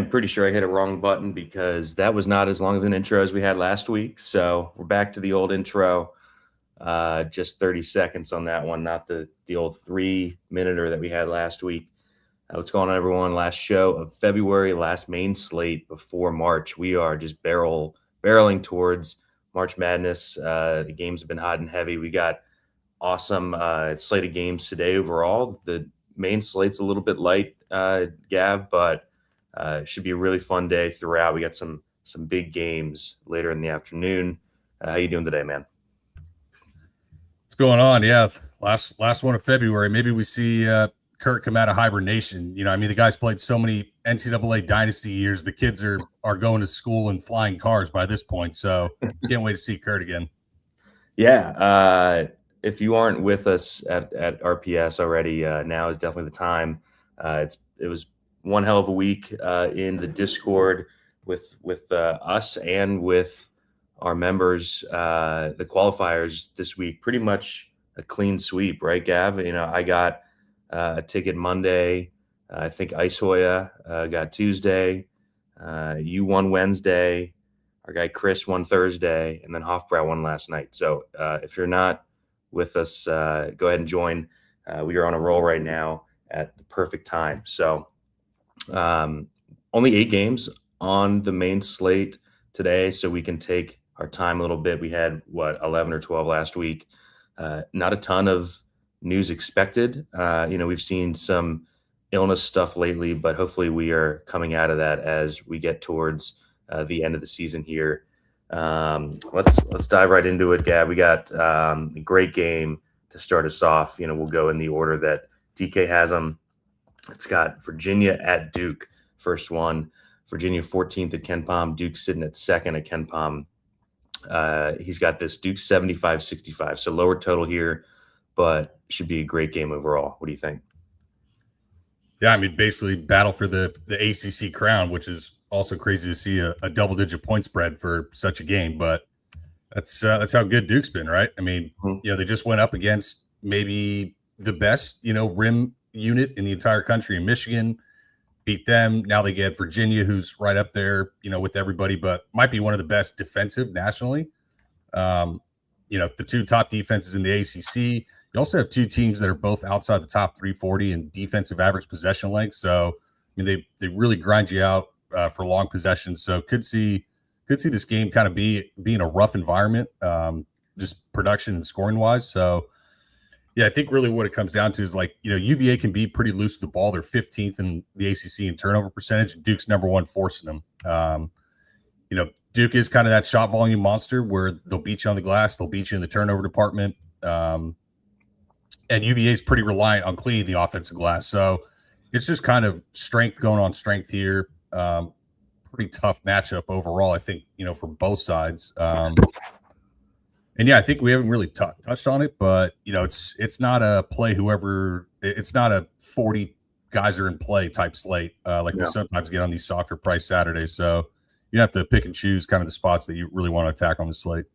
am pretty sure I hit a wrong button because that was not as long of an intro as we had last week. So we're back to the old intro. Just 30 seconds on that one, not the old 3-minuter that we had last week. What's going on, everyone? Last show of February, last main slate before March. We are just barreling towards March Madness. The games have been hot and heavy. We got awesome slate of games today overall. The main slate's a little bit light, Gav, but it should be a really fun day throughout. We got some big games later in the afternoon. How you doing today, man? What's going on? Yeah, last one of February. Maybe we see Kurt come out of hibernation. You know, I mean, the guy's played so many NCAA dynasty years. The kids are going to school in flying cars by this point. So can't wait to see Kurt again. Yeah. If you aren't with us at RPS already, now is definitely the time. It was one hell of a week in the Discord with us and with our members. The qualifiers this week, pretty much a clean sweep, right, Gav? You know, I got a ticket Monday. I think Ice Hoya got Tuesday. You won Wednesday. Our guy Chris won Thursday, and then Hofbrow won last night. So if you're not with us, go ahead and join. We are on a roll right now at the perfect time. So only 8 games on the main slate today, so we can take our time a little bit. We had 11 or 12 last week. Not a ton of news expected. We've seen some illness stuff lately, but hopefully we are coming out of that as we get towards the end of the season here. Let's dive right into it, Gab. We got a great game to start us off. You know, we'll go in the order that DK has them. It's got Virginia at Duke, first one. Virginia 14th at KenPom. Duke sitting at second at KenPom. He's got this Duke 75-65, so lower total here, but should be a great game overall. What do you think? Yeah, I mean, basically battle for the ACC crown, which is also crazy to see a double-digit point spread for such a game, but that's how good Duke's been, right? I mean, they just went up against maybe the best, rim unit in the entire country in Michigan, beat them. Now they get Virginia, who's right up there, with everybody, but might be one of the best defensive nationally. The 2 top defenses in the ACC. You also have 2 teams that are both outside the top 340 in defensive average possession length. So, I mean, they really grind you out for long possessions. So could see this game kind of be in a rough environment, just production and scoring wise. So, yeah, I think really what it comes down to is UVA can be pretty loose with the ball. They're 15th in the ACC in turnover percentage. Duke's number 1 forcing them. Duke is kind of that shot volume monster where they'll beat you on the glass. They'll beat you in the turnover department. And UVA is pretty reliant on cleaning the offensive glass. So it's just kind of strength going on strength here. Pretty tough matchup overall, I think, for both sides. And yeah, I think we haven't really touched on it, but it's not a play it's not a 40 guys are in play type slate we sometimes get on these softer price Saturdays. So you have to pick and choose kind of the spots that you really want to attack on the slate.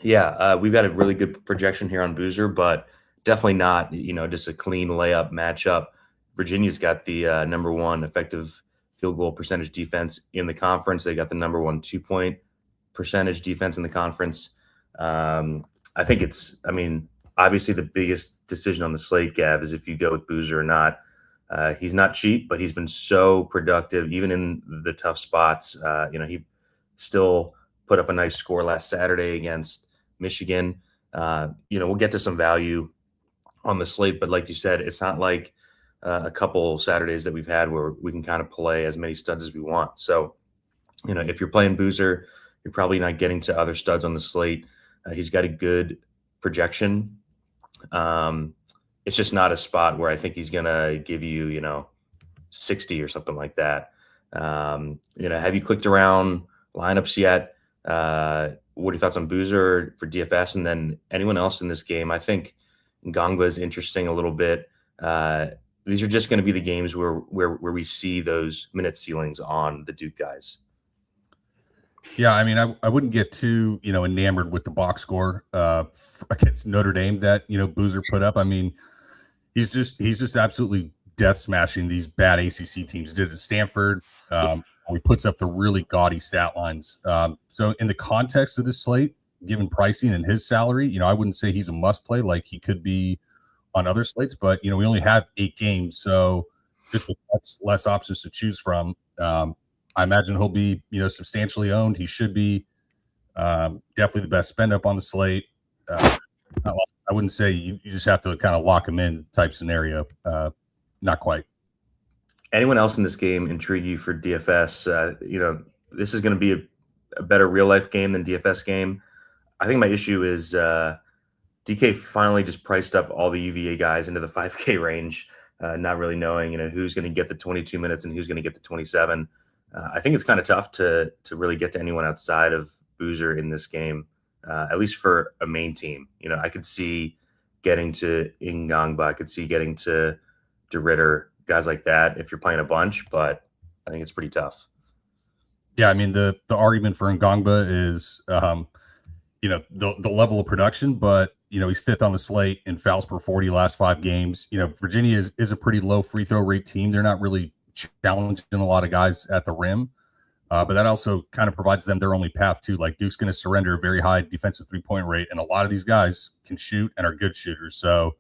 Yeah, we've got a really good projection here on Boozer, but definitely not, just a clean layup matchup. Virginia's got the number 1 effective field goal percentage defense in the conference. They got the number 1 2-point percentage defense in the conference. I think obviously the biggest decision on the slate, Gav, is if you go with Boozer or not. He's not cheap, but he's been so productive, even in the tough spots. He still put up a nice score last Saturday against Michigan. We'll get to some value on the slate, but like you said, it's not like a couple Saturdays that we've had where we can kind of play as many studs as we want. So, if you're playing Boozer, you're probably not getting to other studs on the slate. He's got a good projection. It's just not a spot where I think he's going to give you, 60 or something like that. Have you clicked around lineups yet? What are your thoughts on Boozer for DFS? And then anyone else in this game? I think Ngongba is interesting a little bit. These are just going to be the games where we see those minute ceilings on the Duke guys. Yeah, I mean, I wouldn't get too, enamored with the box score against Notre Dame that, Boozer put up. I mean, he's just absolutely death smashing these bad ACC teams. He did it at Stanford. he puts up the really gaudy stat lines. So in the context of this slate, given pricing and his salary, I wouldn't say he's a must play like he could be on other slates, but we only have 8 games, so just with less options to choose from, I imagine he'll be substantially owned. He should be definitely the best spend up on the slate. I wouldn't say you just have to kind of lock him in type scenario. Not quite. Anyone else in this game intrigue you for DFS? This is going to be a better real life game than DFS game. I think my issue is DK finally just priced up all the UVA guys into the 5K range, not really knowing who's going to get the 22 minutes and who's going to get the 27. I think it's kind of tough to really get to anyone outside of Boozer in this game, at least for a main team. I could see getting to Ngangba, I could see getting to DeRitter, guys like that if you're playing a bunch, but I think it's pretty tough. Yeah, I mean the argument for Ngangba is the level of production, but he's 5th on the slate in fouls per 40 last 5 games. Virginia is a pretty low free throw rate team. They're not really challenging a lot of guys at the rim, but that also kind of provides them their only path too. Like Duke's going to surrender a very high defensive 3-point rate, and a lot of these guys can shoot and are good shooters. So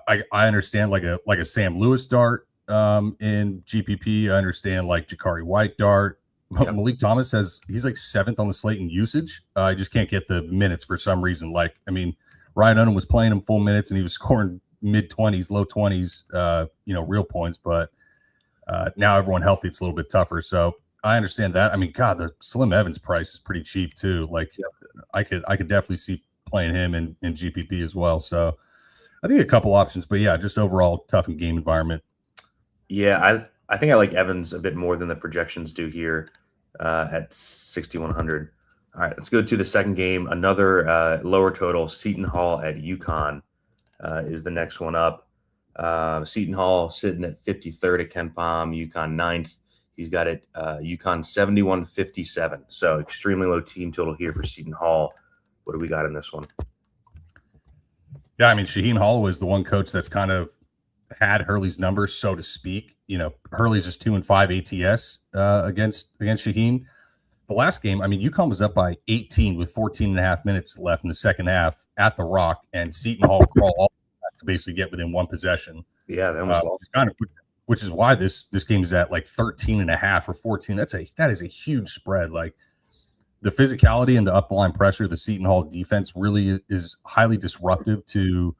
I understand like a Sam Lewis dart in GPP. I understand like Jakari White dart. Yep. Malik Thomas he's like 7th on the slate in usage. I just can't get the minutes for some reason. Ryan Unum was playing him full minutes and he was scoring mid-20s, low 20s, real points. But now everyone healthy, it's a little bit tougher. So I understand that. I mean, God, the Slim Evans price is pretty cheap too. I could definitely see playing him in GPP as well. So I think a couple options, but yeah, just overall tough in game environment. Yeah, I think I like Evans a bit more than the projections do here at 6,100. All right, let's go to the second game. Another lower total. Seton Hall at UConn is the next one up. Seton Hall sitting at 53rd at KenPom, UConn 9th. He's got it UConn 71.57. So extremely low team total here for Seton Hall. What do we got in this one? Yeah, I mean, Shaheen Holloway is the one coach that's kind of had Hurley's numbers, so to speak. Hurley's just 2-5 ATS against Shaheen. The last game, I mean, UConn was up by 18 with 14 and a half minutes left in the second half at the Rock, and Seton Hall crawled all to basically get within one possession. Yeah, that was lost. Which is why this game is at like 13 and a half or 14. That is a huge spread. Like the physicality and the up the line pressure, the Seton Hall defense really is highly disruptive to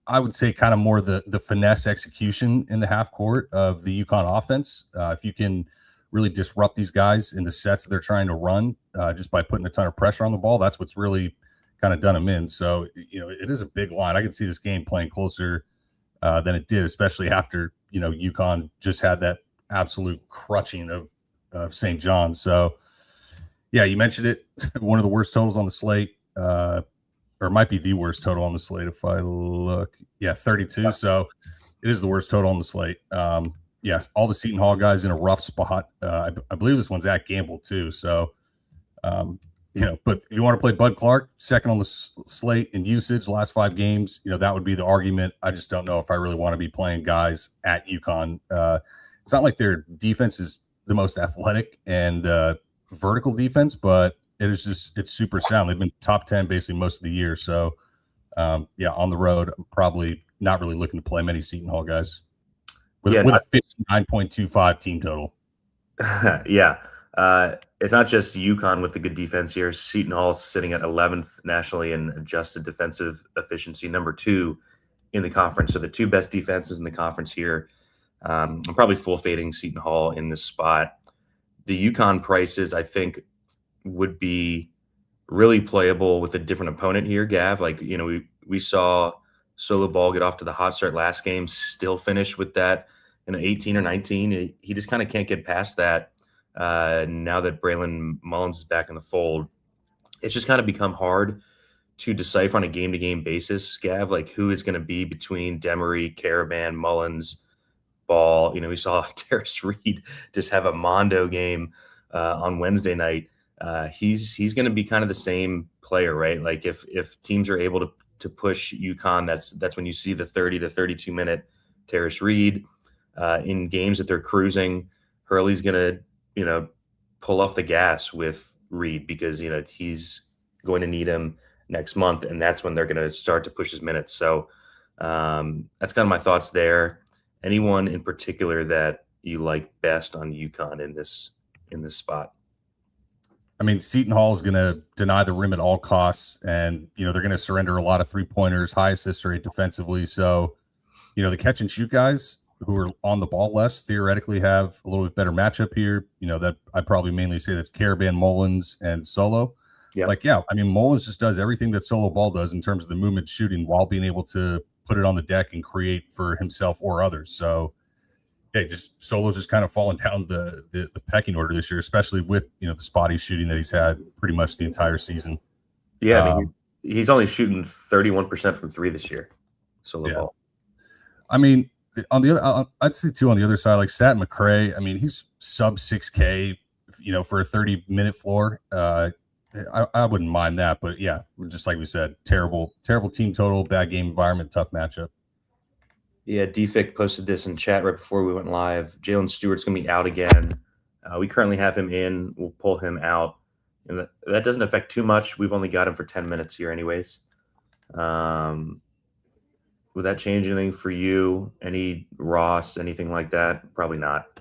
I would say kind of more the finesse execution in the half court of the UConn offense. If you can really disrupt these guys in the sets that they're trying to run just by putting a ton of pressure on the ball, that's what's really kind of done them in. So, it is a big line. I can see this game playing closer than it did, especially after, UConn just had that absolute crutching of St. John's. So, yeah, you mentioned it. One of the worst totals on the slate. Or it might be the worst total on the slate if I look. Yeah, 32. So it is the worst total on the slate. Yes, all the Seton Hall guys in a rough spot. I believe this one's at Gamble too. So, but if you want to play Bud Clark, second on the slate in usage, last 5 games, that would be the argument. I just don't know if I really want to be playing guys at UConn. It's not like their defense is the most athletic and vertical defense, but it's super sound. They've been top 10 basically most of the year. So, on the road, I'm probably not really looking to play many Seton Hall guys with a 59.25 team total. Yeah. It's not just UConn with the good defense here. Seton Hall sitting at 11th nationally in adjusted defensive efficiency, number 2 in the conference. So the 2 best defenses in the conference here. I'm probably full fading Seton Hall in this spot. The UConn prices, I think, would be really playable with a different opponent here, Gav. We saw Solo Ball get off to the hot start last game, still finish with that 18 or 19. He just kind of can't get past that now that Braylon Mullins is back in the fold. It's just kind of become hard to decipher on a game-to-game basis, Gav, who is going to be between Demery, Caravan, Mullins, Ball. We saw Terrace Reed just have a Mondo game on Wednesday night. He's going to be kind of the same player, right? If teams are able to push UConn, that's when you see the 30 to 32 minute Terrace Reed. in games that they're cruising, Hurley's going to, pull off the gas with Reed because, he's going to need him next month, and that's when they're going to start to push his minutes. So that's kind of my thoughts there. Anyone in particular that you like best on UConn in this spot? I mean, Seton Hall is going to deny the rim at all costs, and they're going to surrender a lot of 3-pointers, high assist rate defensively. So, the catch and shoot guys who are on the ball less theoretically have a little bit better matchup here. That I'd probably mainly say that's Caravan, Mullins, and Solo. Yep. Mullins just does everything that Solo Ball does in terms of the movement shooting while being able to put it on the deck and create for himself or others. So, just Solo's just kind of fallen down the pecking order this year, especially with the spotty shooting that he's had pretty much the entire season. Yeah, he's only shooting 31% from three this year. Solo Ball. I mean, on the other, I'd say too on the other side, like Stat McCray. I mean, he's sub 6K, for a 30-minute floor. I wouldn't mind that, but yeah, just like we said, terrible team total, bad game environment, tough matchup. Yeah, DFIC posted this in chat right before we went live. Jalen Stewart's going to be out again. We currently have him in. We'll pull him out. And that doesn't affect too much. We've only got him for 10 minutes here anyways. Would that change anything for you? Any Ross, anything like that? Probably not.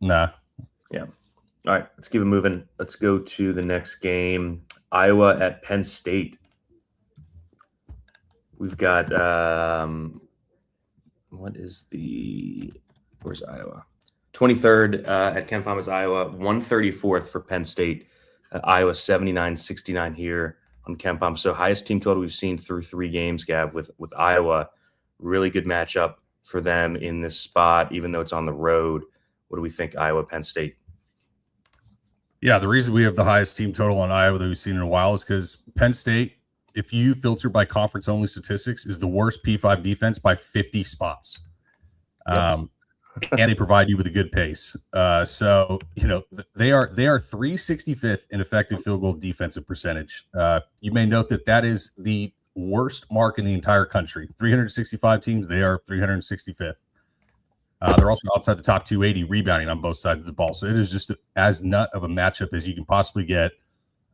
Nah. Yeah. All right, let's keep it moving. Let's go to the next game. Iowa at Penn State. We've got where's Iowa? 23rd at Ken Palmer's Iowa, 134th for Penn State. Iowa 79-69 here on Ken Palmer. So highest team total we've seen through 3 games, Gav, with Iowa. Really good matchup for them in this spot, even though it's on the road. What do we think, Iowa, Penn State? Yeah, the reason we have the highest team total on Iowa that we've seen in a while is because Penn State, if you filter by conference-only statistics, is the worst P5 defense by 50 spots. And they provide you with a good pace. So, they are 365th in effective field goal defensive percentage. You may note that is the worst mark in the entire country. 365 teams, they are 365th. They're also outside the top 280 rebounding on both sides of the ball. So it is just as nut of a matchup as you can possibly get,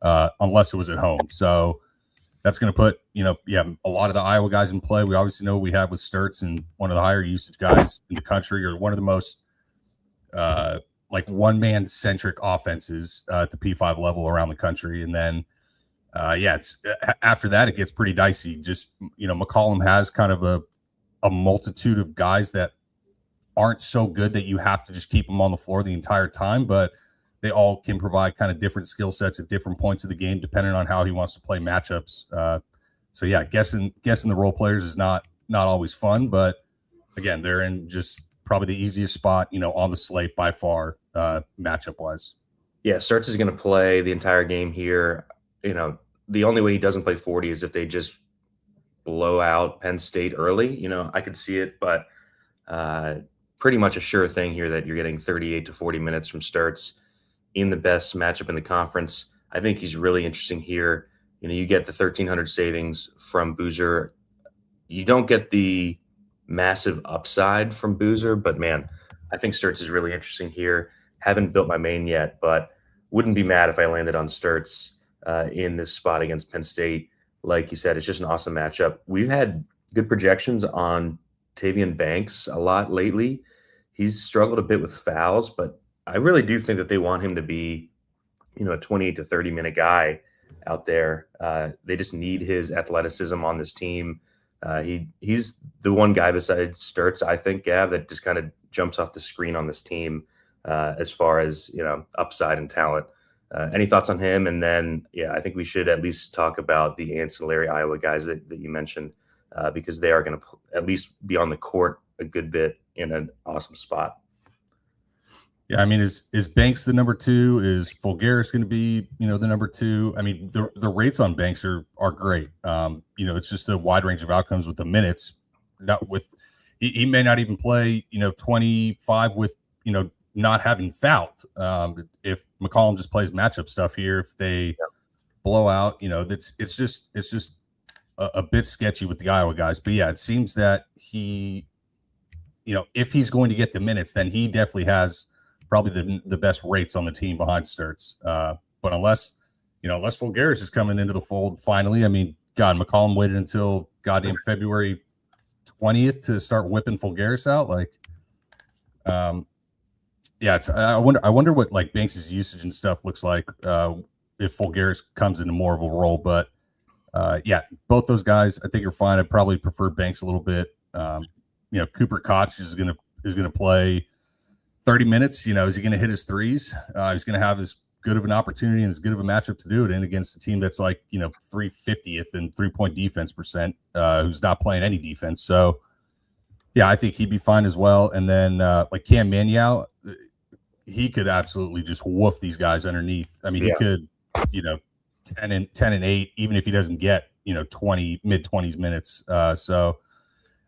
unless it was at home. So that's going to put, a lot of the Iowa guys in play. We obviously know what we have with Sturtz and one of the higher usage guys in the country, or one of the most one-man centric offenses at the P5 level around the country. And then, it's after that, it gets pretty dicey. Just, McCollum has kind of a multitude of guys that aren't so good that you have to just keep them on the floor the entire time, but they all can provide kind of different skill sets at different points of the game, depending on how he wants to play matchups. Guessing the role players is not always fun, but again, they're in just probably the easiest spot, on the slate by far, matchup wise. Yeah, Sturtz is going to play the entire game here. The only way he doesn't play 40 is if they just blow out Penn State early. I could see it, but pretty much a sure thing here that you're getting 38 to 40 minutes from Sturtz in the best matchup in the conference. I think he's really interesting here. You get the 1,300 savings from Boozer. You don't get the massive upside from Boozer, but man, I think Sturtz is really interesting here. Haven't built my main yet, but wouldn't be mad if I landed on Sturtz in this spot against Penn State. Like you said, it's just an awesome matchup. We've had good projections on Tavian Banks a lot lately. He's struggled a bit with fouls, but I really do think that they want him to be, a 28 to 30-minute guy out there. They just need his athleticism on this team. He's the one guy besides Sturtz, I think, Gav, that just kind of jumps off the screen on this team as far as, upside and talent. Any thoughts on him? And then, I think we should at least talk about the ancillary Iowa guys that you mentioned, because they are going to at least be on the court a good bit in an awesome spot. Yeah, I mean, is Banks the number 2? Is Fulgaris going to be, the number 2? I mean, the rates on Banks are great. It's just a wide range of outcomes with the minutes. Not with he may not even play, 25 with, not having fouled. If McCollum just plays matchup stuff here, if they blow out, it's just a bit sketchy with the Iowa guys. But yeah, it seems that he if he's going to get the minutes, then he definitely has probably the best rates on the team behind Sturtz. But unless Fulgaris is coming into the fold finally, I mean, God, McCollum waited until goddamn February 20th to start whipping Fulgaris out. Like, I wonder what like Banks' usage and stuff looks like if Fulgaris comes into more of a role. But both those guys I think are fine. I'd probably prefer Banks a little bit. Cooper Koch is gonna play 30 minutes. Is he gonna hit his threes? He's gonna have as good of an opportunity and as good of a matchup to do it in against a team that's like 350th in 3-point defense percent, who's not playing any defense. So I think he'd be fine as well. And then like Cam Manyow, he could absolutely just woof these guys underneath. I mean, he could 10 and 8, even if he doesn't get 20 mid-20s minutes. So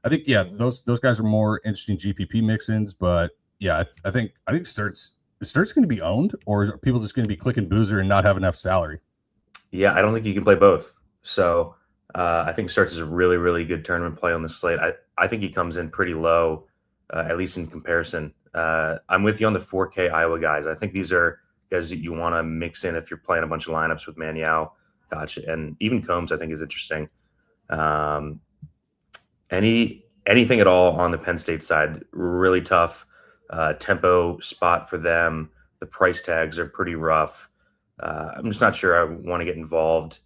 I think those guys are more interesting GPP mix-ins. But I think Sturtz going to be owned, or are people just going to be clicking Boozer and not have enough salary? Yeah, I don't think you can play both. So I think Sturtz is a really, really good tournament play on the slate. I think he comes in pretty low, at least in comparison. I'm with you on the 4K Iowa guys. I think these are guys that you want to mix in if you're playing a bunch of lineups with Manyow, Koch, and even Combs. I think is interesting. Anything at all on the Penn State side, really tough. Tempo spot for them. The price tags are pretty rough. I'm just not sure I want to get involved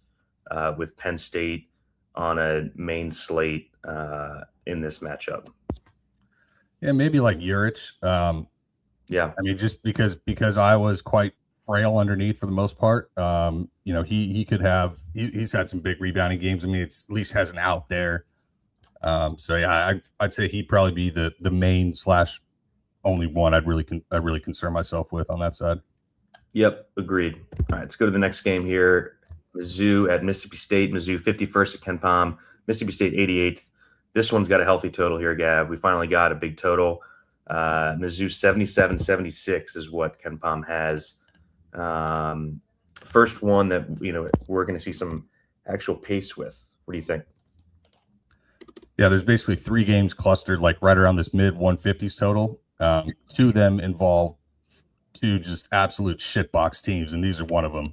with Penn State on a main slate in this matchup. Yeah, maybe like Urich. I mean, just because Iowa's quite frail underneath for the most part. He could have he's had some big rebounding games. I mean, it's at least has an out there. I'd say he'd probably be the main / only one I'd really concern myself with on that side. Yep, agreed. All right, let's go to the next game here. Mizzou at Mississippi State. Mizzou 51st at Ken Pom. Mississippi State 88th. This one's got a healthy total here, Gav. We finally got a big total. Mizzou 77-76 is what Ken Pom has. First one that we're going to see some actual pace with. What do you think? Yeah, there's basically 3 games clustered like right around this mid 150s total. 2 of them involve 2 just absolute shitbox teams, and these are one of them.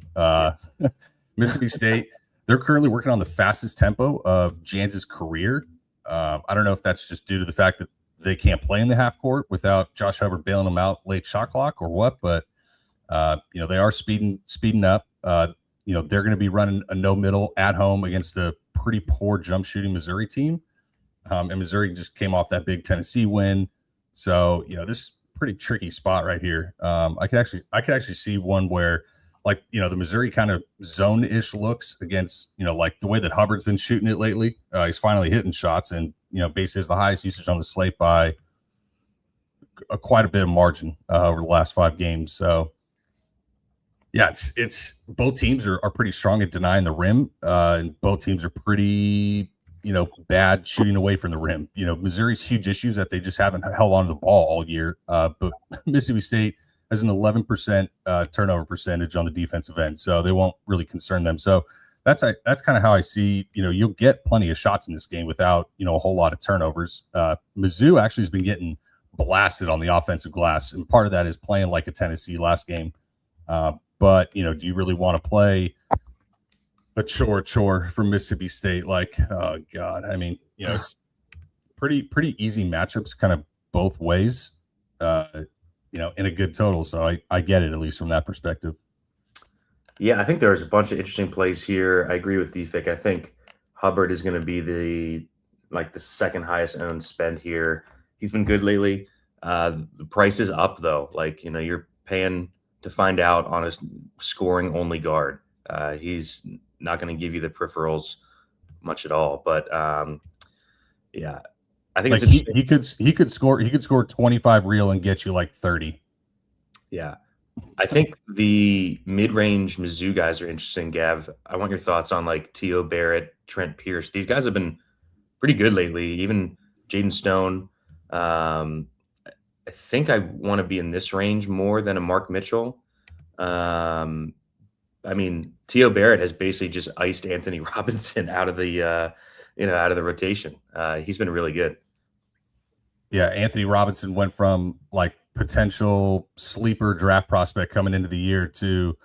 Mississippi State, they're currently working on the fastest tempo of Jans's career. I don't know if that's just due to the fact that they can't play in the half court without Josh Hubbard bailing them out late shot clock or what, but they are speeding up. They're going to be running a no middle at home against a pretty poor jump shooting Missouri team. And Missouri just came off that big Tennessee win. So, this is a pretty tricky spot right here. I could actually see one where the Missouri kind of zone-ish looks against, like the way that Hubbard's been shooting it lately. He's finally hitting shots and, basically has the highest usage on the slate by quite a bit of margin over the last 5 games. So, yeah, it's both teams are pretty strong at denying the rim, and both teams are pretty, bad shooting away from the rim. Missouri's huge issues that they just haven't held on to the ball all year. But Mississippi State has an 11% turnover percentage on the defensive end, so they won't really concern them. So that's kind of how I see. You'll get plenty of shots in this game without a whole lot of turnovers. Mizzou actually has been getting blasted on the offensive glass, and part of that is playing like a Tennessee last game. But do you really want to play a chore for Mississippi State? Like, oh God, I mean, it's pretty easy matchups, kind of both ways. In a good total. So I get it, at least from that perspective. Yeah, I think there's a bunch of interesting plays here. I agree with DFIC. I think Hubbard is going to be the second highest owned spend here. He's been good lately. The price is up though. You're paying to find out on a scoring only guard. He's not going to give you the peripherals much at all. But I think he could score 25 real and get you like 30. Yeah. I think the mid-range Mizzou guys are interesting, Gav. I want your thoughts on T.O. Barrett, Trent Pierce. These guys have been pretty good lately. Even Jaden Stone. I think I want to be in this range more than a Mark Mitchell. I mean, T.O. Barrett has basically just iced Anthony Robinson out of the rotation. He's been really good. Yeah, Anthony Robinson went from like potential sleeper draft prospect coming into the year to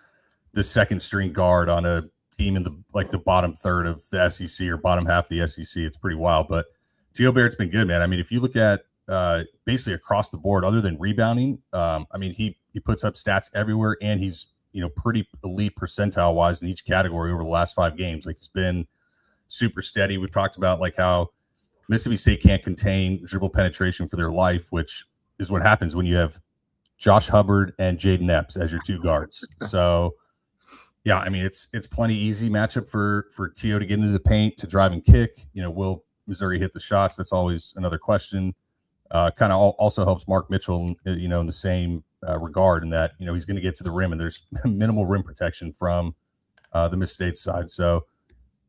the second string guard on a team in the bottom third of the SEC or bottom half of the SEC. It's pretty wild. But T.O. Barrett's been good, man. I mean, if you look at basically across the board, other than rebounding, I mean, he puts up stats everywhere, and he's pretty elite percentile wise in each category over the last 5 games. Like, he's been super steady. We've talked about like how Mississippi State can't contain dribble penetration for their life, which is what happens when you have Josh Hubbard and Jaden Epps as your 2 guards. So, yeah, I mean, it's plenty easy matchup for T.O. to get into the paint, to drive and kick. Will Missouri hit the shots? That's always another question. Kind of also helps Mark Mitchell, in the same regard, in that, he's going to get to the rim, and there's minimal rim protection from the Miss State side. So,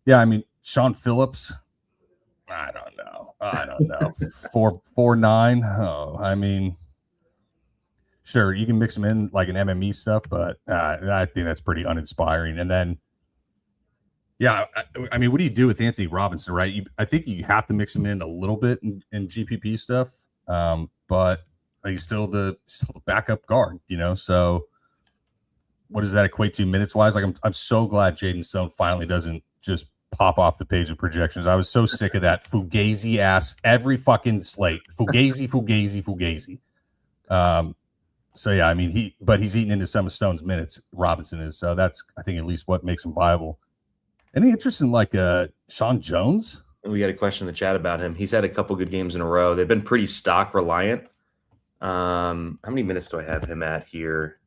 yeah, I mean, Sean Phillips, I don't know. 4.49. Oh, I mean, sure, you can mix them in like an MME stuff, but I think that's pretty uninspiring. And then, yeah, I mean, what do you do with Anthony Robinson, right? I think you have to mix him in a little bit in GPP stuff, but he's still the backup guard, So, what does that equate to minutes wise? Like, I'm so glad Jaden Stone finally doesn't just pop off the page of projections. I was so sick of that Fugazi ass every fucking slate. Fugazi. So yeah, I mean, he's eating into some of Stone's minutes. Robinson is, so that's, I think, at least what makes him viable. Any interest in like Sean Jones? We got a question in the chat about him. He's had a couple good games in a row. They've been pretty stock reliant. How many minutes do I have him at here?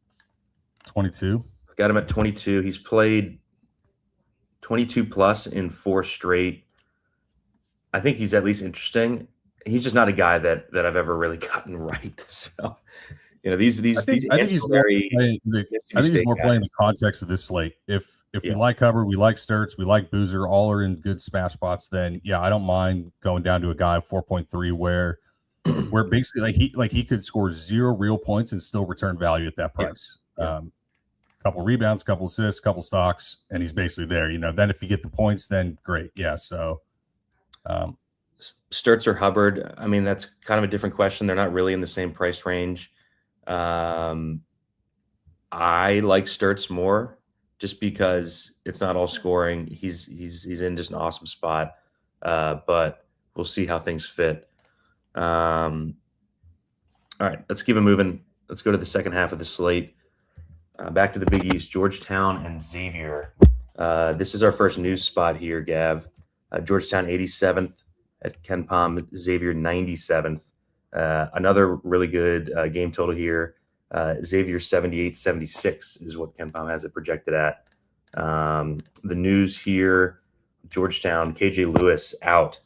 22. Got him at 22. He's played 22 plus in 4 straight. I think he's at least interesting. He's just not a guy that I've ever really gotten right. So, these I think he's more playing in the context of this slate. If we like Hubbard, we like Sturts, we like Boozer, all are in good smash spots, then yeah, I don't mind going down to a guy of 4.3 where basically he could score 0 real points and still return value at that price. Yeah. Couple rebounds, couple assists, couple stocks, and he's basically there. Then if you get the points, then great. Yeah. So, Sturts or Hubbard, I mean, that's kind of a different question. They're not really in the same price range. I like Sturts more just because it's not all scoring. He's in just an awesome spot, but we'll see how things fit. All right, let's keep it moving. Let's go to the second half of the slate. Back to the Big East, Georgetown and Xavier. This is our first news spot here, Gav. Georgetown 87th at Ken Pom, Xavier 97th. Another really good game total here. Xavier 78-76 is what Ken Pom has it projected at. The news here, Georgetown, KJ Lewis out.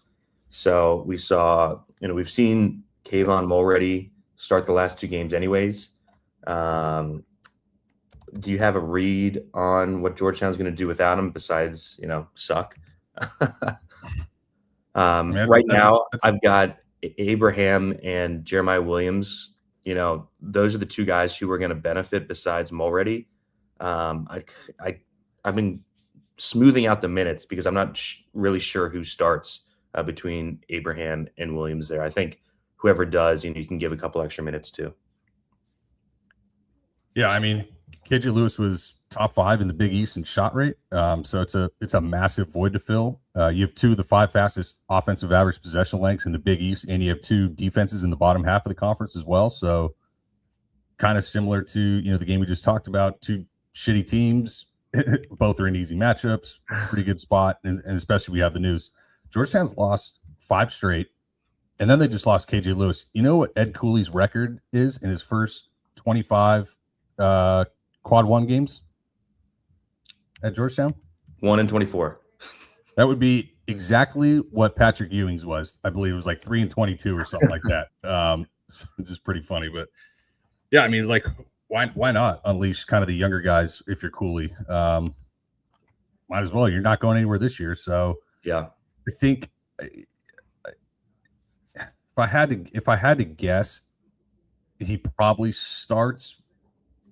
So we saw, we've seen Kayvon Mulready start the last 2 games anyways. Do you have a read on what Georgetown's going to do without him besides, suck? Right now, I've got Abraham and Jeremiah Williams. Those are the 2 guys who are going to benefit besides Mulready. I've been smoothing out the minutes because I'm not really sure who starts between Abraham and Williams there. I think whoever does, you can give a couple extra minutes to. Yeah, I mean, KJ Lewis was top 5 in the Big East in shot rate. So it's a massive void to fill. You have 2 of the 5 fastest offensive average possession lengths in the Big East, and you have 2 defenses in the bottom half of the conference as well. So kind of similar to, the game we just talked about, 2 shitty teams. Both are in easy matchups, pretty good spot. And especially we have the news. Georgetown's lost 5 straight, and then they just lost KJ Lewis. You know what Ed Cooley's record is in his first 25 quad 1 games at Georgetown? 1-24. That would be exactly what Patrick Ewing's was. I believe it was like 3-22 or something like that. Which is pretty funny, but yeah, I mean, like, why not unleash kind of the younger guys if you're Cooley? Might as well. You're not going anywhere this year, so yeah. I think if I had to guess, he probably starts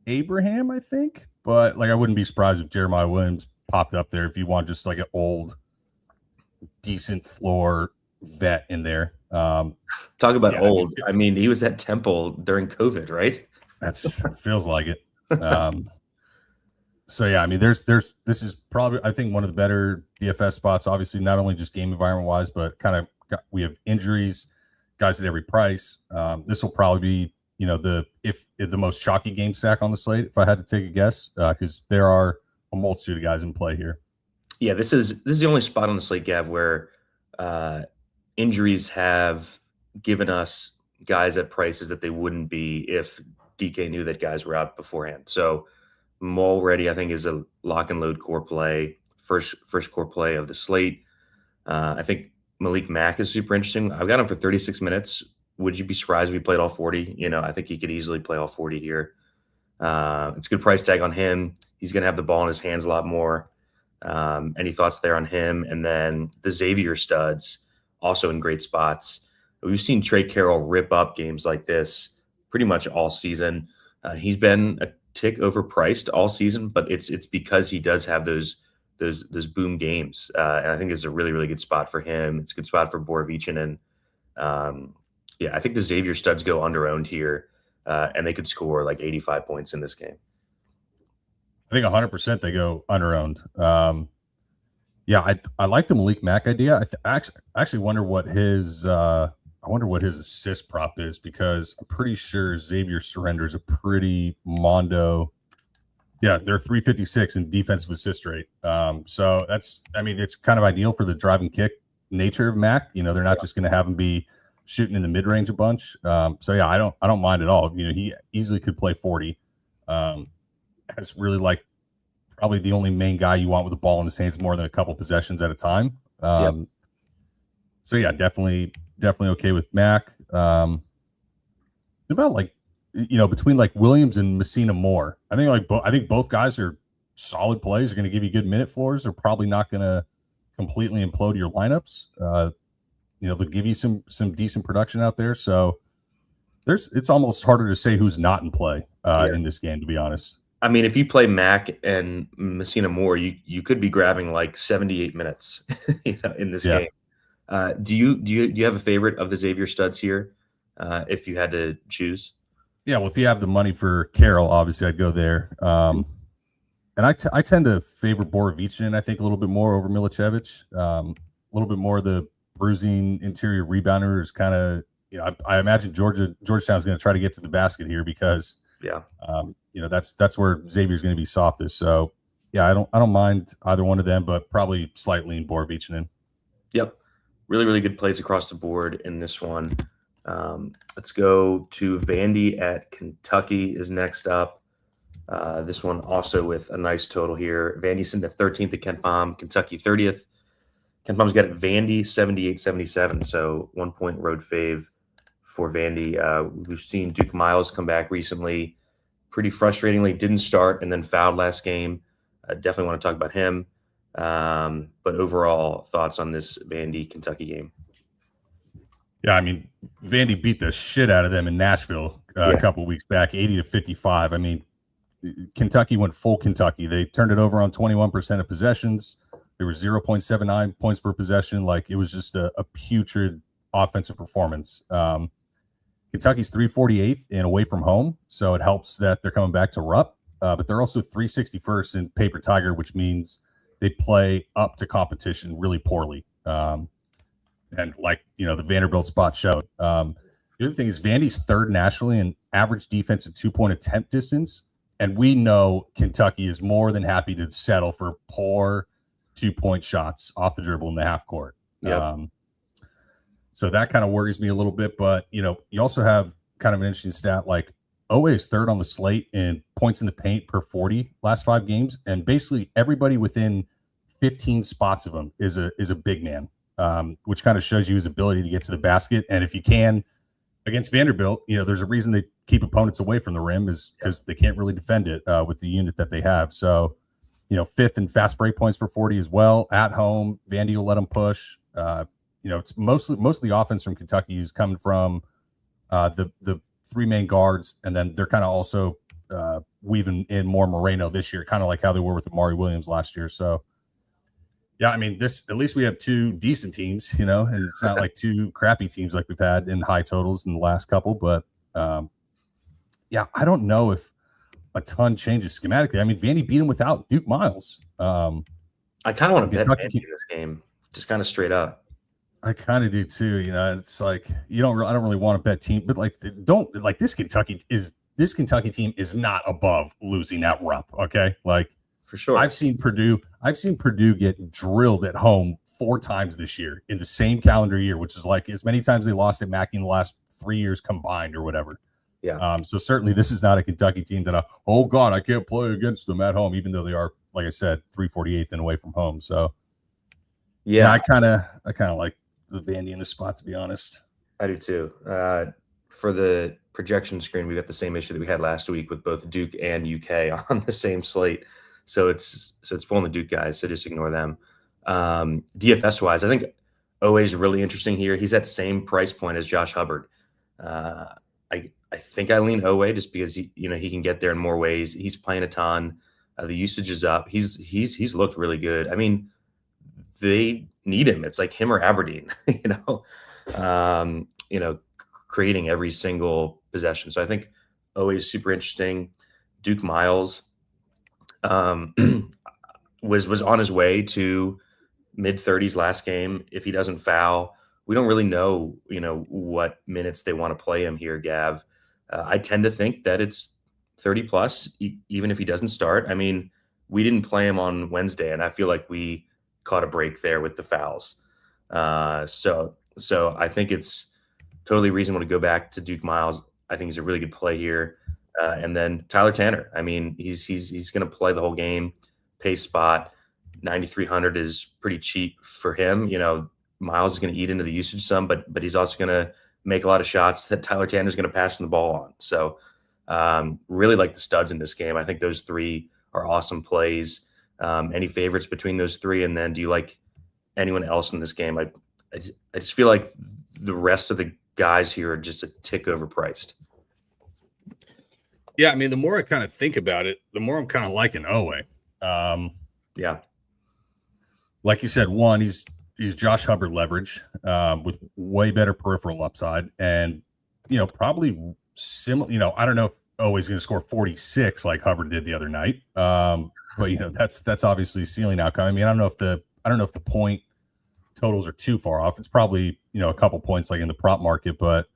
Abraham, I think, but like I wouldn't be surprised if Jeremiah Williams popped up there if you want just like an old, decent floor vet in there. Talk about old. I mean, he was at Temple during COVID, right? Feels like it. So yeah, I mean, this is probably, I think, one of the better DFS spots. Obviously, not only just game environment wise, but kind of we have injuries, guys at every price. This will probably be, the most chalky game stack on the slate, if I had to take a guess, because there are a multitude of guys in play here. Yeah, this is the only spot on the slate, Gav, where injuries have given us guys at prices that they wouldn't be if DK knew that guys were out beforehand. So already, I think, is a lock and load core play, first core play of the slate. I think Malik Mack is super interesting. I've got him for 36 minutes. Would you be surprised if he played all 40? I think he could easily play all 40 here. It's a good price tag on him. He's going to have the ball in his hands a lot more. Any thoughts there on him? And then the Xavier studs, also in great spots. We've seen Trey Carroll rip up games like this pretty much all season. He's been a tick overpriced all season, but it's because he does have those boom games. And I think it's a really, really good spot for him. It's a good spot for Borovichinen. I think the Xavier studs go under-owned here, and they could score like 85 points in this game. I think 100% they go under-owned. I like the Malik Mack idea. I actually wonder what his assist prop is, because I'm pretty sure Xavier surrenders a pretty mondo. Yeah, they're 356 in defensive assist rate. So it's kind of ideal for the drive and kick nature of Mack. They're not just going to have him be shooting in the mid range a bunch. I don't mind at all. He easily could play 40. That's really like probably the only main guy you want with the ball in his hands more than a couple possessions at a time. So yeah, definitely okay with Mack. About between like Williams and Messina Moore, I think both guys are solid plays. Are going to give you good minute floors. They're probably not going to completely implode your lineups. They'll give you some decent production out there. So it's almost harder to say who's not in play in this game, to be honest. I mean, if you play Mack and Messina Moore, you could be grabbing like 78 minutes in this game. Do you have a favorite of the Xavier studs here if you had to choose? Yeah, well, if you have the money for Carroll, obviously I'd go there. And I tend to favor Borovichinen, I think, a little bit more over Milicevic. A little bit more the bruising interior rebounder is kind of, I imagine Georgetown's going to try to get to the basket here because that's where Xavier's going to be softest. So yeah, I don't mind either one of them, but probably slightly in Borovichinen. Yep. Really, really good plays across the board in this one. Let's go to Vandy at Kentucky is next up. This one also with a nice total here. Vandy sitting at 13th at KenPom, Kentucky 30th. KenPom's got Vandy 78-77, so 1 point road fave for Vandy. We've seen Duke Miles come back recently. Pretty frustratingly, didn't start and then fouled last game. Definitely want to talk about him. But overall, thoughts on this Vandy-Kentucky game? Yeah, I mean, Vandy beat the shit out of them in Nashville a couple of weeks back, 80-55. I mean, Kentucky went full Kentucky. They turned it over on 21% of possessions. There was 0.79 points per possession. Like, it was just a putrid offensive performance. Kentucky's 348th in away from home, so it helps that they're coming back to Rupp. But they're also 361st in paper tiger, which means they play up to competition really poorly. And like, the Vanderbilt spot showed. The other thing is Vandy's third nationally in average defensive 2-point attempt distance. And we know Kentucky is more than happy to settle for poor 2-point shots off the dribble in the half court. Yep. So that kind of worries me a little bit. But, you also have kind of an interesting stat. Like, OA is third on the slate in points in the paint per 40 last 5 games. And basically everybody within 15 spots of him is a big man, which kind of shows you his ability to get to the basket. And if you can, against Vanderbilt, there's a reason they keep opponents away from the rim is because they can't really defend it with the unit that they have. So, 5th in fast break points per 40 as well. At home, Vandy will let them push. It's most of the offense from Kentucky is coming from the 3 main guards, and then they're kind of also weaving in more Moreno this year, kind of like how they were with Amari Williams last year. So, Yeah, I mean, at least we have two decent teams, and it's not like two crappy teams like we've had in high totals in the last couple. But yeah, I don't know if a ton changes schematically. I mean, Vandy beat him without Duke Miles. I kind of want to bet Vandy in this game, just kind of straight up. I kind of do too. It's like I don't really want to bet team, but this Kentucky team is not above losing at Rupp. Okay, like for sure. I've seen Purdue get drilled at home 4 times this year in the same calendar year, which is like as many times they lost at Mackey in the last 3 years combined or whatever. Yeah. So certainly this is not a Kentucky team that oh God, I can't play against them at home, even though they are, like I said, 348th and away from home. So yeah, I kind of like the Vandy in the spot, to be honest. I do too. For the projection screen, we got the same issue that we had last week with both Duke and UK on the same slate. So it's pulling the Duke guys, so just ignore them. DFS wise, I think OA is really interesting here. He's at same price point as Josh Hubbard. I think I lean OA just because he can get there in more ways. He's playing a ton. The usage is up. He's looked really good. I mean, they need him. It's like him or Aberdeen, creating every single possession. So I think OA is super interesting. Duke Miles was on his way to mid-30s last game. If he doesn't foul, we don't really know, what minutes they want to play him here, Gav. I tend to think that it's 30 plus, even if he doesn't start. I mean, we didn't play him on Wednesday, and I feel like we caught a break there with the fouls. So I think it's totally reasonable to go back to Duke Miles. I think he's a really good play here. And then Tyler Tanner. I mean, he's going to play the whole game. Pace spot 9,300 is pretty cheap for him. Miles is going to eat into the usage some, but he's also going to make a lot of shots that Tyler Tanner is going to pass the ball on. So really like the studs in this game. I think those 3 are awesome plays. Any favorites between those 3? And then do you like anyone else in this game? I just feel like the rest of the guys here are just a tick overpriced. Yeah, I mean, the more I kind of think about it, the more I'm kind of liking Owe. Yeah. Like you said, one, he's Josh Hubbard leverage with way better peripheral upside. And, probably similar, I don't know if Owe's going to score 46 like Hubbard did the other night. But, that's obviously a ceiling outcome. I mean, I don't know if the point totals are too far off. It's probably, a couple points like in the prop market, but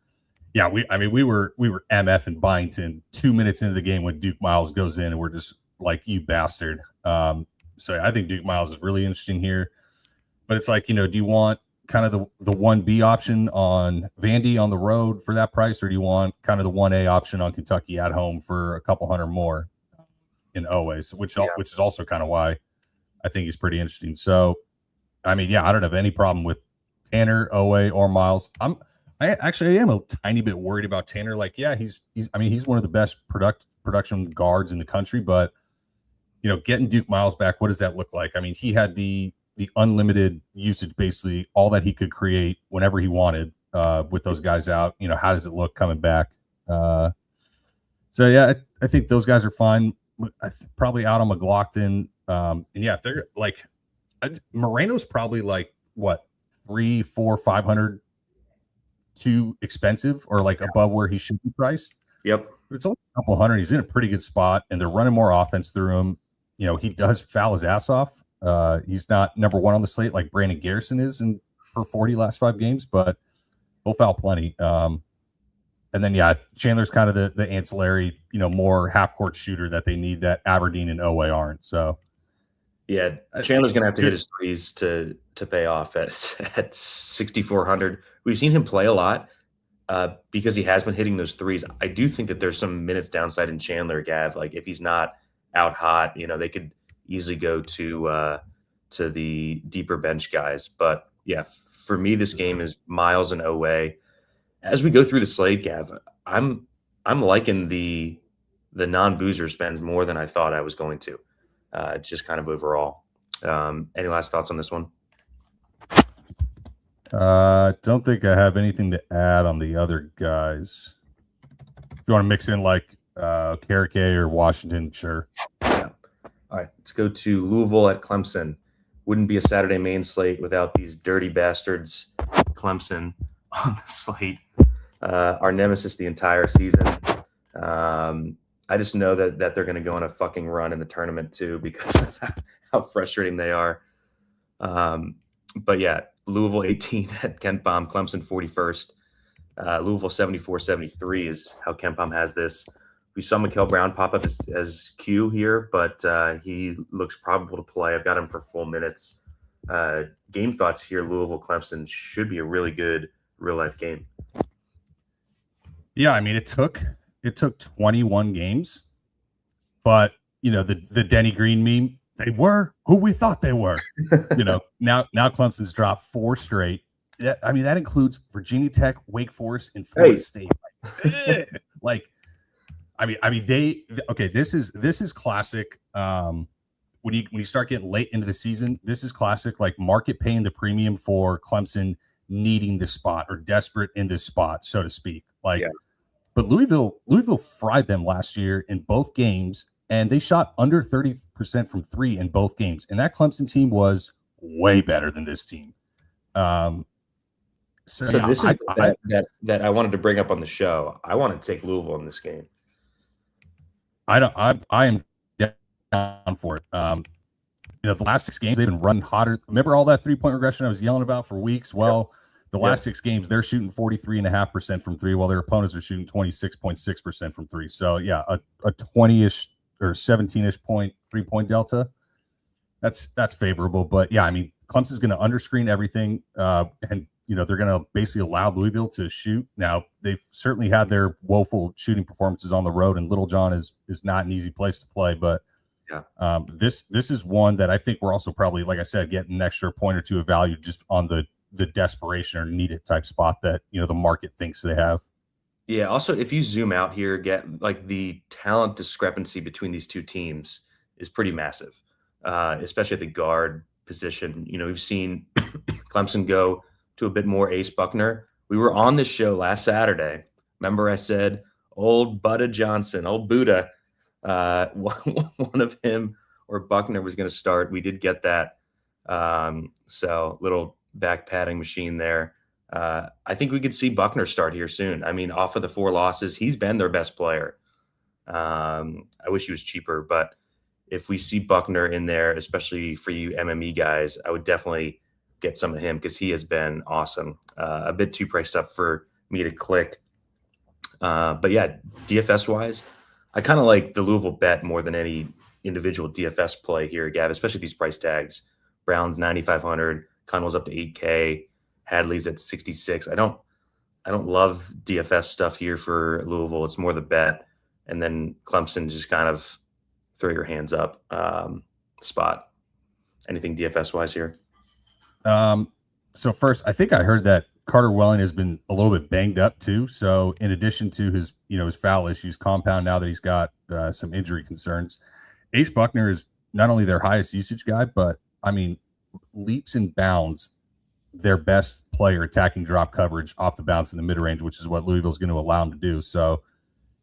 yeah, we were MF and Byington 2 minutes into the game when Duke Miles goes in, and we're just like, you bastard. So I think Duke Miles is really interesting here, but it's like, do you want kind of the 1B option on Vandy on the road for that price, or do you want kind of the 1A option on Kentucky at home for a couple hundred more in OAs, which is also kind of why I think he's pretty interesting. So, I mean, yeah, I don't have any problem with Tanner, OA, or Miles. I am a tiny bit worried about Tanner. Like, yeah, he's one of the best production guards in the country, but getting Duke Miles back, what does that look like? I mean, he had the unlimited usage, basically all that he could create whenever he wanted with those guys out. How does it look coming back? So yeah, I think those guys are fine. Probably out on McLaughlin. And yeah, if they're like Moreno's probably like what 300, 400, 500 too expensive or like above where he should be priced. Yep. But it's only a couple hundred. He's in a pretty good spot, and they're running more offense through him. He does foul his ass off. He's not number 1 on the slate like Brandon Garrison is in per 40 last 5 games, but he'll foul plenty. And then, yeah, Chandler's kind of the ancillary, more half-court shooter that they need that Aberdeen and OA aren't. So, yeah, Chandler's going to have to hit his threes to pay off at 6,400. We've seen him play a lot because he has been hitting those threes. I do think that there's some minutes downside in Chandler, Gav. Like if he's not out hot, they could easily go to the deeper bench guys. But yeah, for me, this game is Miles and OA. As we go through the slate, Gav, I'm liking the non-boozer spends more than I thought I was going to. Just kind of overall. Any last thoughts on this one? Don't think I have anything to add on the other guys. If you want to mix in like Karake or Washington, sure. Yeah. All right, let's go to Louisville at Clemson. wouldn't be a Saturday main slate without these dirty bastards, Clemson, on the slate. Our nemesis the entire season. I just know that they're going to go on a fucking run in the tournament too because of how frustrating they are. But yeah, Louisville 18 at KenPom, Clemson 41st. Louisville 74-73 is how KenPom has this. We saw Mikael Brown pop up as Q here, but he looks probable to play. I've got him for full minutes. Game thoughts here, Louisville-Clemson should be a really good real-life game. Yeah, I mean, it took 21 games, but, the Denny Green meme, they were who we thought they were. Now Clemson's dropped 4 straight. I mean, that includes Virginia Tech, Wake Forest, and Florida State. This is classic. When you start getting late into the season, this is classic, like market paying the premium for Clemson needing the spot or desperate in this spot, so to speak. But Louisville fried them last year in both games, and they shot under 30% from 3 in both games. And that Clemson team was way better than this team. So this is that I wanted to bring up on the show. I want to take Louisville in this game. I am down for it. The last 6 games they've been running hotter. Remember all that 3-point regression I was yelling about for weeks? Well, the last 6 games they're shooting 43.5% from 3, while their opponents are shooting 26.6% from 3. So yeah, a 20-ish or 17-ish point 3-point delta. That's favorable. But yeah, I mean, Clemson's going to underscreen everything, and they're going to basically allow Louisville to shoot. Now, they've certainly had their woeful shooting performances on the road, and Little John is not an easy place to play. But this is one that I think we're also probably, like I said, getting an extra point or two of value just on the desperation or need it type spot that the market thinks they have. Yeah. Also, if you zoom out here, get like the talent discrepancy between these two teams is pretty massive, especially at the guard position. We've seen Clemson go to a bit more Ace Buckner. We were on this show last Saturday. Remember I said, old Buddha Johnson, old Buddha, one of him or Buckner was going to start. We did get that. So little back padding machine there. I think we could see Buckner start here soon. I mean, off of the 4 losses, he's been their best player. I wish he was cheaper, but if we see Buckner in there, especially for you MME guys, I would definitely get some of him because he has been awesome. A bit too priced up for me to click. But yeah, DFS wise, I kind of like the Louisville bet more than any individual DFS play here, Gav, especially these price tags. Brown's 9,500, Connell's up to 8K, Hadley's at 66. I don't love DFS stuff here for Louisville. It's more the bet. And then Clemson just kind of throw your hands up spot. Anything DFS wise here? So first, I think I heard that Carter Welling has been a little bit banged up too. So in addition to his foul issues, compound now that he's got some injury concerns, Ace Buckner is not only their highest usage guy, but I mean, leaps and bounds their best player attacking drop coverage off the bounce in the mid range, which is what Louisville's going to allow him to do. So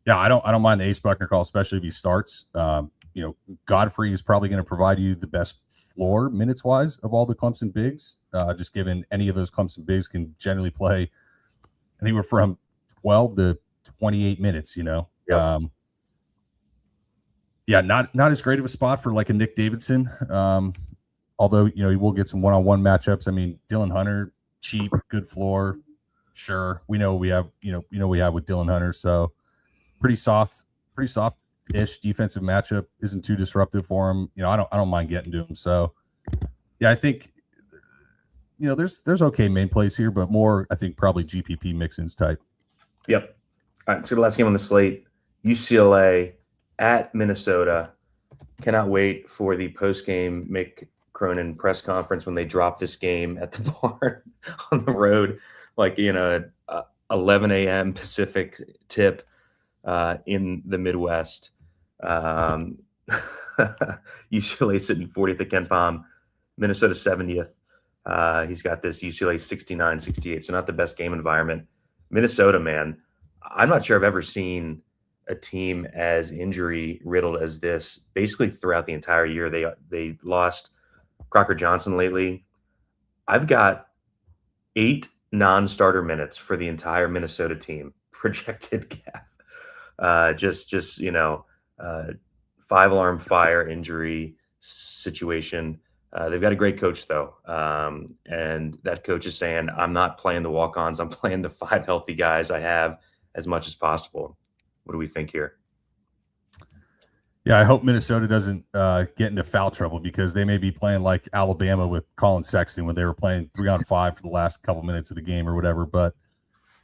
yeah, I don't mind the Ace Buckner call, especially if he starts. Godfrey is probably going to provide you the best floor minutes wise of all the Clemson bigs, just given any of those Clemson bigs can generally play anywhere from 12 to 28 minutes, Yep. Not as great of a spot for like a Nick Davidson. Although, he will get some one-on-one matchups. I mean, Dylan Hunter, cheap, good floor. Sure. We know we have with Dylan Hunter. So pretty soft-ish defensive matchup. Isn't too disruptive for him. I don't mind getting to him. So yeah, I think, there's okay main plays here, but more, I think probably GPP mix-ins type. Yep. All right. So the last game on the slate, UCLA at Minnesota. Cannot wait for the post-game Mick Cronin press conference when they drop this game at the bar on the road, like 11 a.m. Pacific tip in the Midwest. UCLA sitting 40th at KenPom, Minnesota 70th. He's got this UCLA 69-68, so not the best game environment. Minnesota, man, I'm not sure I've ever seen a team as injury riddled as this basically throughout the entire year. They lost Crocker Johnson lately. I've got 8 non-starter minutes for the entire Minnesota team projected cap. Just 5-alarm fire injury situation. They've got a great coach though, and that coach is saying, "I'm not playing the walk-ons. I'm playing the 5 healthy guys I have as much as possible." What do we think here? Yeah, I hope Minnesota doesn't get into foul trouble, because they may be playing like Alabama with Colin Sexton when they were playing 3-on-5 for the last couple minutes of the game or whatever. But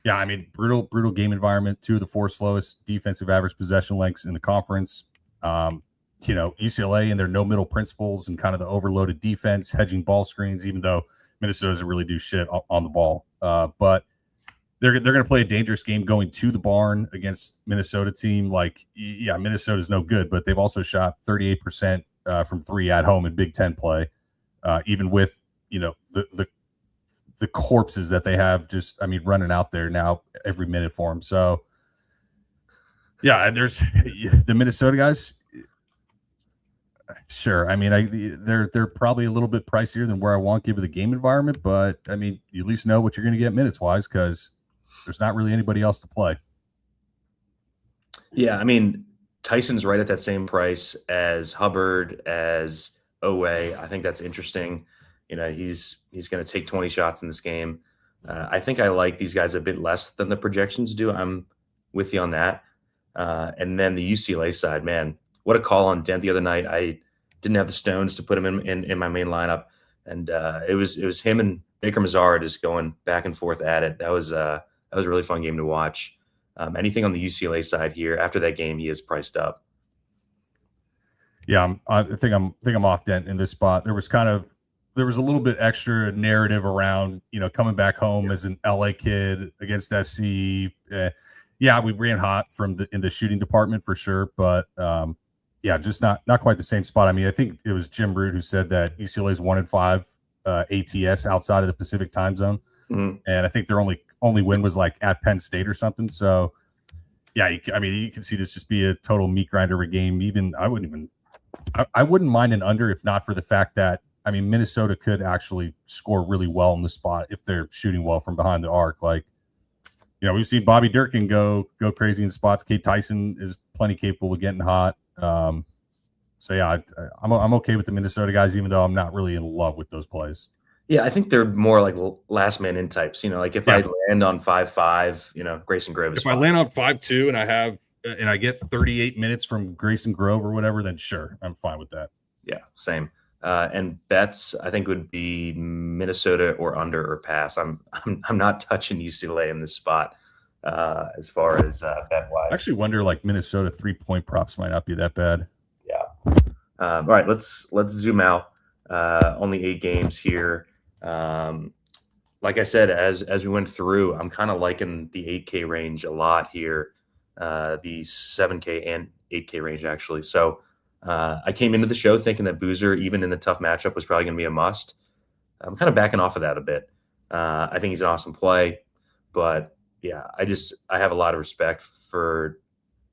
yeah, I mean, brutal game environment. 2 of the 4 slowest defensive average possession lengths in the conference. UCLA and their no middle principles and kind of the overloaded defense, hedging ball screens, even though Minnesota doesn't really do shit on the ball. But they're going to play a dangerous game going to the barn against Minnesota team. Like, yeah, Minnesota's no good, but they've also shot 38% from 3 at home in Big Ten play, even with, the corpses that they have running out there now every minute for them. So, yeah, there's the Minnesota guys. Sure. I mean, they're probably a little bit pricier than where I want given the game environment, but I mean, you at least know what you're going to get minutes wise, because there's not really anybody else to play. Yeah, I mean, Tyson's right at that same price as Hubbard, as Owe. I think that's interesting. He's going to take 20 shots in this game. I think I like these guys a bit less than the projections do. I'm with you on that. And then the UCLA side, man, what a call on Dent the other night. I didn't have the stones to put him in my main lineup, and it was him and Baker Mazara just going back and forth at it. That was a really fun game to watch. Anything on the UCLA side here after that game, he is priced up. Yeah, I think I'm off Dent in this spot. There was a little bit extra narrative around, coming back home as an LA kid against SC. Yeah, we ran hot in the shooting department for sure, but yeah, just not quite the same spot. I mean, I think it was Jim Root who said that UCLA's 1-5 ATS outside of the Pacific time zone, and I think their only win was like at Penn State or something. So yeah, you can see this just be a total meat grinder of a game. Even I wouldn't mind an under if not for the fact that, I mean, Minnesota could actually score really well in the spot if they're shooting well from behind the arc. Like, we've seen Bobby Durkin go crazy in spots. Kate Tyson is plenty capable of getting hot. So yeah, I'm okay with the Minnesota guys, even though I'm not really in love with those plays. Yeah, I think they're more like last man in types. Like if I land on 5-5, Grayson Grove. If I land on 5-2 and I get 38 minutes from Grayson Grove or whatever, then sure, I'm fine with that. Yeah, same. And bets, I think, would be Minnesota or under or pass. I'm not touching UCLA in this spot as far as bet wise. I actually wonder, like, Minnesota 3-point props might not be that bad. Yeah. All right, let's zoom out. Only 8 games here. Like I said, as we went through, I'm kind of liking the 8K range a lot here, the 7K and 8K range actually. So I came into the show thinking that Boozer, even in the tough matchup, was probably going to be a must. I'm kind of backing off of that a bit. I think he's an awesome play, but yeah, I have a lot of respect for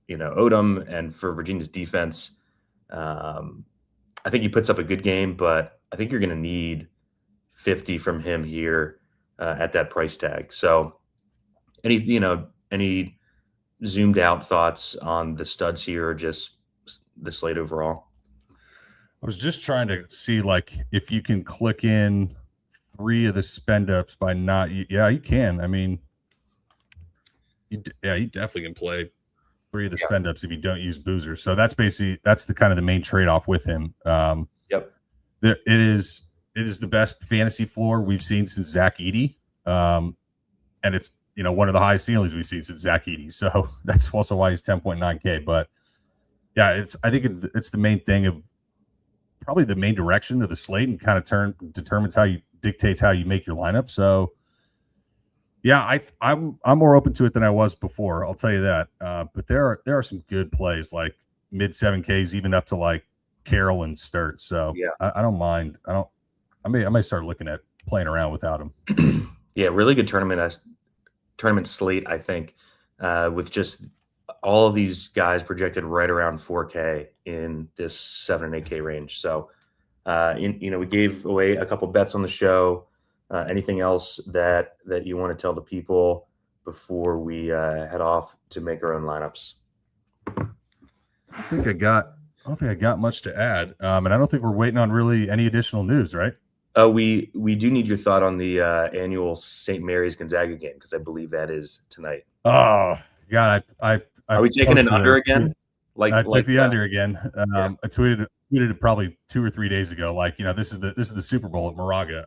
Odom and for Virginia's defense. I think he puts up a good game, but I think you're going to need 50 from him here at that price tag. So any zoomed out thoughts on the studs here, or just the slate overall? I was just trying to see, like, if you can click in 3 of the spend ups by not. Yeah, you can. I mean, you definitely can play 3 of the spend ups if you don't use Boozer. So that's the kind of the main trade off with him. Yep. It is the best fantasy floor we've seen since Zach Edey. And it's, one of the highest ceilings we've seen since Zach Edey. So that's also why he's 10.9K. But yeah, I think it's the main thing of probably the main direction of the slate, and kind of dictates how you make your lineup. So yeah, I'm more open to it than I was before. I'll tell you that. But there are some good plays, like mid 7Ks, even up to like Carroll and Sturts. So yeah, I don't mind. I may start looking at playing around without him. Yeah, really good tournament slate, I think, with just all of these guys projected right around 4K in this 7 and 8K range. So We gave away a couple bets on the show. Anything else that you want to tell the people before we head off to make our own lineups? I don't think I got much to add. And I don't think we're waiting on really any additional news, right? We do need your thought on the annual St. Mary's Gonzaga game, because I believe that is tonight. Oh God, I are we taking an under again? I took the under again. Yeah. I tweeted it probably 2 or 3 days ago. This is the Super Bowl at Moraga.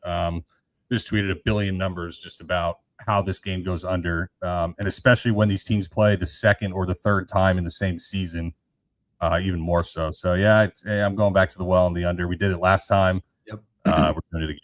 Just tweeted a billion numbers just about how this game goes under, and especially when these teams play the second or the third time in the same season, even more so. So yeah, I'm going back to the well on the under. We did it last time. Yep. We're doing it again.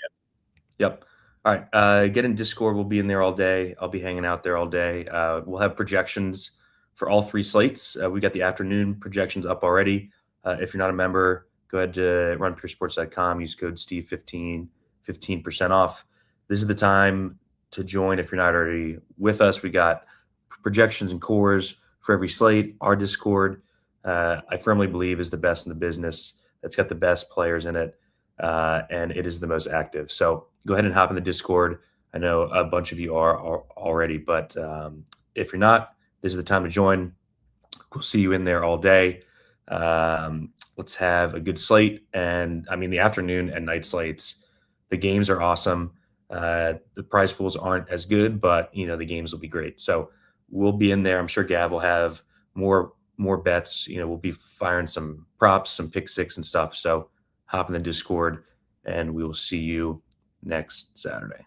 Yep. All right. Get in Discord. We'll be in there all day. I'll be hanging out there all day. We'll have projections for all 3 slates. We got the afternoon projections up already. If you're not a member, go ahead to runpuresports.com. Use code Steve15, 15% off. This is the time to join if you're not already with us. We got projections and cores for every slate. Our Discord, I firmly believe, is the best in the business. It's got the best players in it, and it is the most active. So go ahead and hop in the Discord. I know a bunch of you are already, but if you're not, this is the time to join. We'll see you in there all day. Let's have a good slate. And I mean, the afternoon and night slates, the games are awesome. The prize pools aren't as good, but the games will be great. So we'll be in there. I'm sure Gav will have more bets. We'll be firing some props, some pick six and stuff. So hop in the Discord, and we will see you next Saturday.